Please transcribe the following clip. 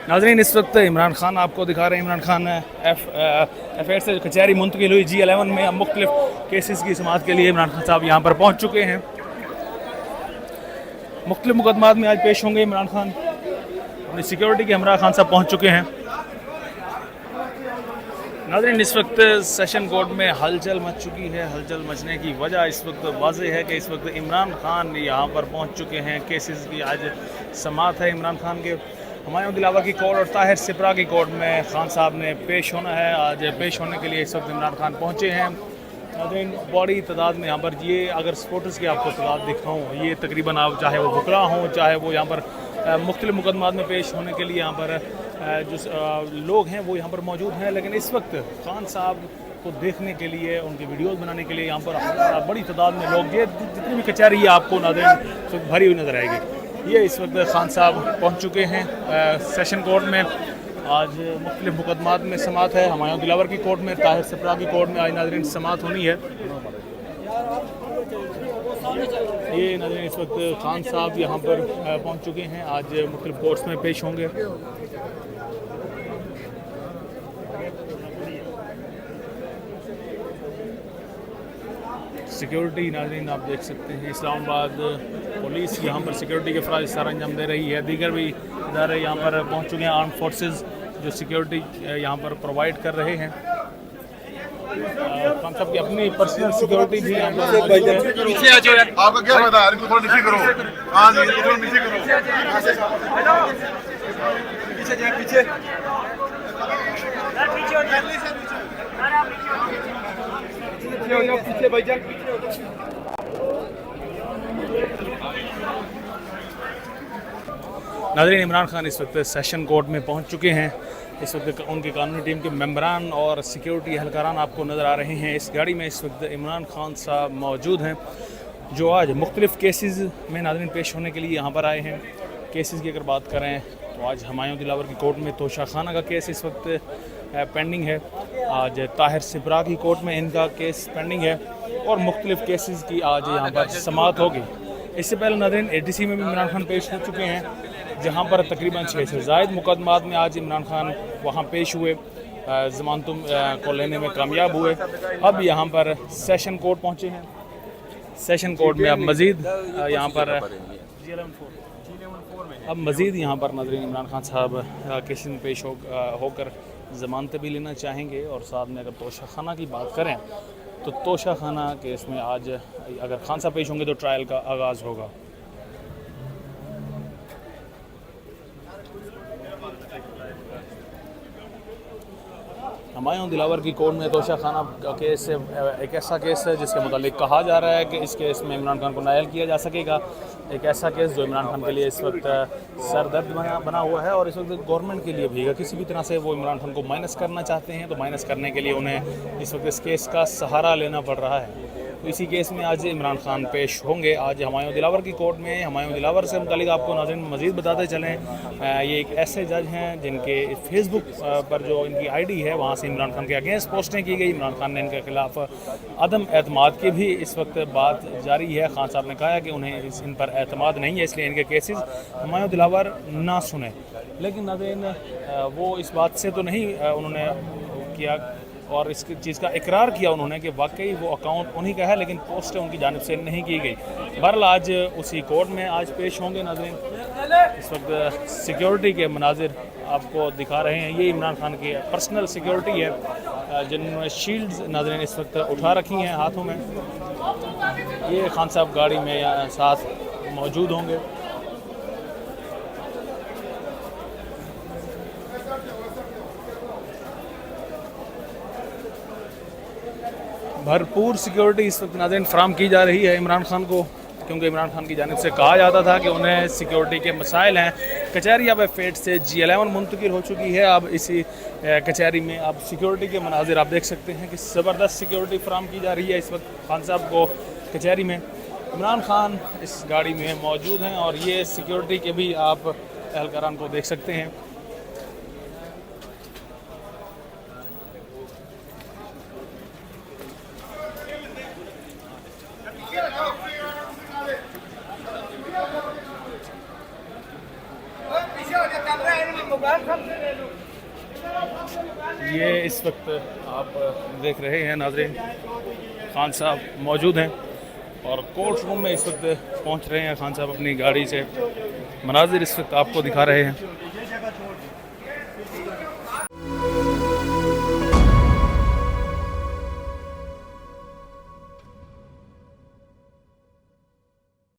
नाज़रीन, इस वक्त इमरान खान आपको दिखा रहे हैं। इमरान खान F8 से कचहरी मुंतकिल हुई G11 में। अब मुख्तलिफ केसेस की समाअत के लिए इमरान खान साहब यहाँ पर पहुँच चुके हैं। मुख्तलिफ मुकदमात में आज पेश होंगे इमरान खान। अपनी सिक्योरिटी के हमरा खान साहब पहुँच चुके हैं। नाज़रीन, इस वक्त सेशन कोर्ट में हलचल मच चुकी है। हलचल मचने की वजह इस वक्त वाज़ेह है कि इस वक्त इमरान खान यहाँ पर पहुँच चुके हैं। केसेस की आज समाअत है इमरान खान के। हुमायूं दिलावर की कोर्ट और ताहिर सिपरा की कोर्ट में खान साहब ने पेश होना है। आज पेश होने के लिए इस वक्त इमरान खान पहुँचे हैं। नाज़रीन, बड़ी तादाद में यहाँ पर ये अगर सपोर्टर्स की आपको तादाद दिखाऊँ, ये तकरीबन आप चाहे वो वकला हों, चाहे वो यहाँ पर मुख्तलिफ मुकदमात में पेश होने के लिए यहाँ पर जो लोग हैं वो यहाँ पर मौजूद हैं। लेकिन इस वक्त खान साहब को देखने के लिए, उनकी वीडियोज़ बनाने के लिए यहाँ पर बड़ी तादाद में लोग, ये जितनी भी कचहरी है आपको नाज़रीन भरी हुई नज़र आएगी। ये इस वक्त खान साहब पहुँच चुके हैं सेशन कोर्ट में। आज मुख्तलिफ मुकदमात में समाअत है। हुमायूं दिलावर की कोर्ट में, ताहिर सिपरा की कोर्ट में आज नाज़रीन समाअत होनी है। ये नाज़रीन इस वक्त खान साहब यहाँ पर पहुँच चुके हैं। आज मुख्तलिफ कोर्ट्स में पेश होंगे। सिक्योरिटी नाज़रीन आप देख सकते हैं, इस्लामाबाद पुलिस यहाँ पर सिक्योरिटी के फ़राज़ सर अंजाम दे रही है। दीगर भी इदारे यहाँ पर पहुँच चुके हैं। आर्म फोर्सेस जो सिक्योरिटी यहाँ पर प्रोवाइड कर रहे हैं। खान साहब की अपनी पर्सनल सिक्योरिटी भी यहाँ पर मौजूद है। पीछे आ जाओ यार, आपका क्या पता है, इनको थोड़ा नीचे करो। हाँ जी, इनको थोड़ा नीचे करो। पीछे जाए, पीछे पीछे भाईजान, नाज़रीन, इमरान खान इस वक्त सेशन कोर्ट में पहुंच चुके हैं। इस वक्त उनकी कानूनी टीम के मेंबरान और सिक्योरिटी एहलकारान आपको नज़र आ रहे हैं। इस गाड़ी में इस वक्त इमरान खान साहब मौजूद हैं, जो आज मुख्तलिफ़ केसेस में नाज़रीन पेश होने के लिए यहाँ पर आए हैं। केसेस की अगर बात करें तो आज हुमायूं दिलावर की कोर्ट में तोशा खाना का केस इस वक्त पेंडिंग है। आज ताहिर सिपरा की कोर्ट में इनका केस पेंडिंग है और मुख्तलिफ़ केसेस की आज यहाँ पर समाअत होगी। इससे पहले नाज़रीन ADC में भी इमरान खान पेश हो चुके हैं, जहाँ पर तकरीबन 6 से ज़ायद मुकदमात में आज इमरान खान वहाँ पेश हुए, ज़मानतों को लेने में कामयाब हुए। अब यहाँ पर सेशन कोर्ट पहुँचे हैं। सेशन कोर्ट में अब मज़ीद यहाँ पर यहाँ पर नाज़रीन इमरान खान साहब केस में पेश होकर ज़मानत भी लेना चाहेंगे। और साथ में अगर तोशा खाना की बात करें तो तोशा खाना केस में आज अगर खान साहब पेश होंगे तो ट्रायल का आगाज़ होगा। हुमायूं दिलावर की कोर्ट में तोशा खाना का केस एक ऐसा केस है जिसके मुतालिक कहा जा रहा है कि इस केस में इमरान खान को नायल किया जा सकेगा। एक ऐसा केस जो इमरान खान के लिए इस वक्त सरदर्द बना हुआ है और इस वक्त गवर्नमेंट के लिए भी किसी भी तरह से वो इमरान खान को माइनस करना चाहते हैं, तो माइनस करने के लिए उन्हें इस वक्त इस केस का सहारा लेना पड़ रहा है। तो इसी केस में आज इमरान खान पेश होंगे। आज हुमायूं दिलावर की कोर्ट में। हुमायूं दिलावर से मुतालिक आपको नाज़रीन मज़ीद बताते चलें, ये एक ऐसे जज हैं जिनके फेसबुक पर जो इनकी ID है वहाँ से इमरान खान के अगेंस्ट पोस्टें की गई। इमरान खान ने इनके खिलाफ अदम एतमाद की भी इस वक्त बात जारी है। खान साहब ने कहा है कि उन्हें इन पर एतमाद नहीं है, इसलिए इनके केसेस हुमायूं दिलावर ना सुने। लेकिन नाज़रीन वो इस बात से तो नहीं उन्होंने किया और इस चीज़ का इकरार किया उन्होंने कि वाकई वो अकाउंट उन्हीं का है, लेकिन पोस्टें उनकी जानिब से नहीं की गई। बहरहाल आज उसी कोर्ट में आज पेश होंगे। नाज़रीन, इस वक्त सिक्योरिटी के मनाजिर आपको दिखा रहे हैं। ये इमरान खान की पर्सनल सिक्योरिटी है जिन्होंने शील्ड्स नाज़रीन इस वक्त उठा रखी हैं हाथों में। ये खान साहब गाड़ी में साथ मौजूद होंगे। भरपूर सिक्योरिटी इस वक्त नाज़रीन फराम की जा रही है इमरान खान को, क्योंकि इमरान खान की जानिब से कहा जाता था कि उन्हें सिक्योरिटी के मसाइल हैं, कचहरी अब फेट से G11 मुंतकिल हो चुकी है। अब इसी कचहरी में अब सिक्योरिटी के मनाजिर आप देख सकते हैं कि ज़बरदस्त सिक्योरिटी फराम की जा रही है इस वक्त खान साहब को कचहरी में। इमरान खान इस गाड़ी में मौजूद हैं और ये सिक्योरिटी के भी आप एहलकारान को देख सकते हैं। ये इस वक्त आप देख रहे हैं नाज़रीन, खान साहब मौजूद हैं और कोर्ट रूम में इस वक्त पहुंच रहे हैं। खान साहब अपनी गाड़ी से मनाजिर इस वक्त आपको दिखा रहे हैं।